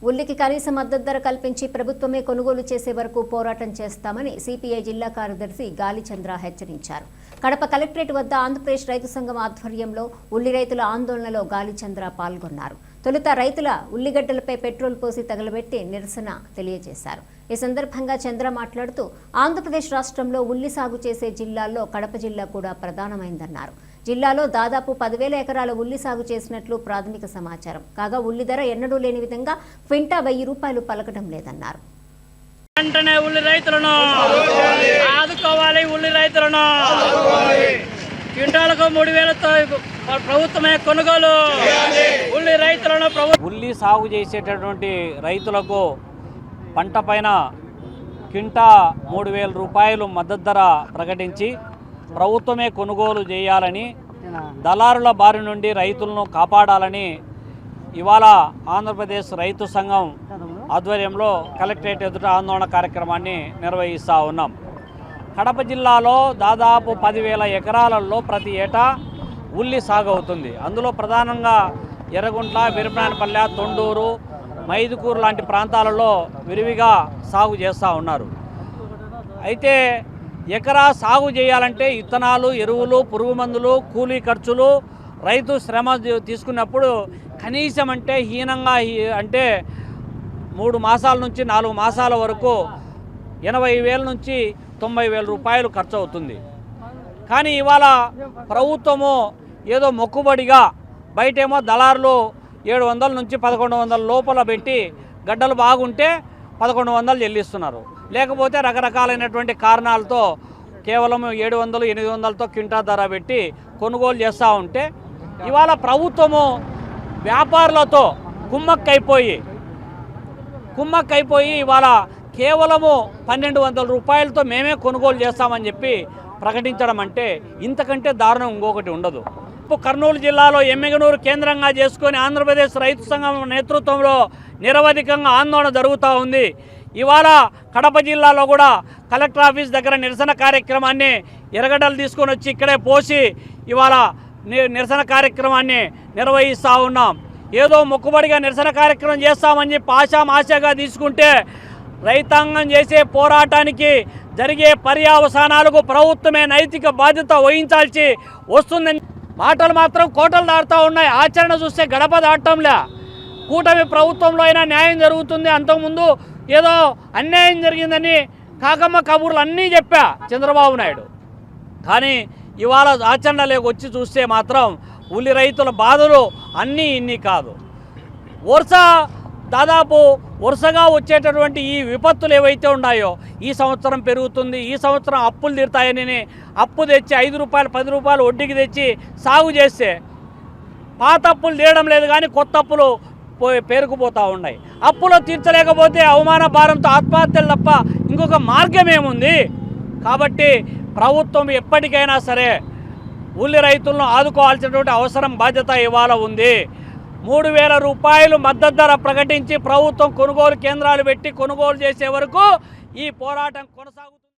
ఉల్లికి కనీస మద్దతు ధర కల్పించి ప్రభుత్వమే కొనుగోలు చేసే వరకు పోరాటం చేస్తామని సిపిఐ జిల్లా కార్యదర్శి గాలిచంద్ర హెచ్చరించారు. కడప కలెక్టరేట్ వద్ద ఆంధ్రప్రదేశ్ రైతు సంఘం ఆధ్వర్యంలో ఉల్లి రైతుల ఆందోళనలో గాలిచంద్ర పాల్గొన్నారు. తొలుత రైతుల ఉల్లిగడ్డలపై పెట్రోల్ పోసి తగలబెట్టి నిరసన తెలియజేశారు. ఈ సందర్భంగా చంద్ర మాట్లాడుతూ ఆంధ్రప్రదేశ్ రాష్ట్రంలో ఉల్లి సాగు చేసే జిల్లాల్లో కడప జిల్లా కూడా ప్రధానమైందన్నారు. జిల్లాలో దాదాపు 10,000 ఎకరాల ఉల్లి సాగు చేసినట్లు ప్రాథమిక సమాచారం కాగా ఉల్లి ధర ఎన్నడూ లేని విధంగా క్వింటా 1,000 రూపాయలు పలకడం లేదన్నారు. వెంటనే ఉల్లి రైతులను ఆదుకోవాలి, ఉల్లి రైతులను క్వింటాలకు 3,000తో ప్రభుత్వమే కొనుగోలు, ఉల్లి రైతులను ఉల్లి సాగు చేసేటటువంటి రైతులకు పంట పైన క్వింటా 3,000 రూపాయలు మద్దతు ధర ప్రకటించి ప్రభుత్వమే కొనుగోలు చేయాలని, దళారుల బారి నుండి రైతులను కాపాడాలని ఇవాళ ఆంధ్రప్రదేశ్ రైతు సంఘం ఆధ్వర్యంలో కలెక్టరేట్ ఎదుట ఆందోళన కార్యక్రమాన్ని నిర్వహిస్తూ ఉన్నాం. కడప జిల్లాలో దాదాపు 10,000 ఎకరాలలో ప్రతి ఏటా ఉల్లి సాగు అవుతుంది. అందులో ప్రధానంగా ఎర్రగుంట్ల, వీరప్రాయనపల్లె, తొండూరు, మైదుకూరు లాంటి ప్రాంతాలలో విరివిగా సాగు చేస్తూ ఉన్నారు. అయితే ఎకరా సాగు చేయాలంటే ఇత్తనాలు, ఎరువులు, పురుగు మందులు, కూలీ ఖర్చులు, రైతు శ్రమ తీసుకున్నప్పుడు కనీసం అంటే హీనంగా అంటే 3 మాసాల నుంచి 4 మాసాల వరకు 80,000 నుంచి 90,000 రూపాయలు ఖర్చు అవుతుంది. కానీ ఇవాళ ప్రభుత్వము ఏదో మొక్కుబడిగా బయటేమో దళారులు 700 నుంచి 1,100 లోపల పెట్టి గడ్డలు బాగుంటే 1,100 చెల్లిస్తున్నారు. లేకపోతే రకరకాలైనటువంటి కారణాలతో కేవలం 700, 800తో క్వింటా ధర పెట్టి కొనుగోలు చేస్తూ ఉంటే ఇవాళ ప్రభుత్వము వ్యాపారులతో కుమ్మక్కైపోయి ఇవాళ కేవలము 1,200 రూపాయలతో మేమే కొనుగోలు చేస్తామని చెప్పి ప్రకటించడం అంటే ఇంతకంటే దారుణం ఇంకొకటి ఉండదు. కర్నూలు జిల్లాలో ఎమ్మిగనూరు కేంద్రంగా చేసుకొని ఆంధ్రప్రదేశ్ రైతు సంఘం నేతృత్వంలో నిరవధికంగా ఆందోళన జరుగుతూ ఉంది. ఇవాళ కడప జిల్లాలో కూడా కలెక్టర్ ఆఫీస్ దగ్గర నిరసన కార్యక్రమాన్ని ఎర్రగడ్డలు తీసుకొని వచ్చి ఇక్కడే పోసి ఇవాళ నిరసన కార్యక్రమాన్ని నిర్వహిస్తూ ఉన్నాం. ఏదో మొక్కుబడిగా నిరసన కార్యక్రమం చేస్తామని చెప్పి ఆశాగా తీసుకుంటే రైతాంగం చేసే పోరాటానికి జరిగే పర్యవసానాలకు ప్రభుత్వమే నైతిక బాధ్యత వహించాల్సి వస్తుందని మాటలు మాత్రం కోటలు దాటుతూ ఉన్నాయి. ఆచరణ చూస్తే గడప దాటంలే. కూటమి ప్రభుత్వంలో అయినా న్యాయం జరుగుతుంది. అంతకుముందు ఏదో అన్యాయం జరిగిందని కాకమ్మ కబుర్లు అన్నీ చెప్పా చంద్రబాబు నాయుడు. కానీ ఇవాళ ఆచరణలోకి వచ్చి చూస్తే మాత్రం ఉల్లి రైతుల బాధలు అన్నీ ఇన్ని కాదు. దాదాపు వరుసగా వచ్చేటటువంటి ఈ విపత్తులు ఏవైతే ఉన్నాయో ఈ సంవత్సరం పెరుగుతుంది, ఈ సంవత్సరం అప్పులు తీరుతాయని అప్పు తెచ్చి 5 రూపాయలు 10 రూపాయలు వడ్డీకి తెచ్చి సాగు చేస్తే పాత అప్పులు తీయడం లేదు కానీ కొత్త అప్పులు పేరుకుపోతూ ఉన్నాయి. అప్పులు తీర్చలేకపోతే అవమాన భారంతో ఆత్మహత్యలు తప్ప ఇంకొక మార్గం ఏముంది? కాబట్టి ప్రభుత్వం ఎప్పటికైనా సరే ఉల్లి రైతులను ఆదుకోవాల్సినటువంటి అవసరం, బాధ్యత ఇవాళ ఉంది. 3,000 రూపాయలు మద్దతు ధర ప్రకటించి ప్రభుత్వం కొనుగోలు కేంద్రాలు పెట్టి కొనుగోలు చేసే వరకు ఈ పోరాటం కొనసాగుతుంది.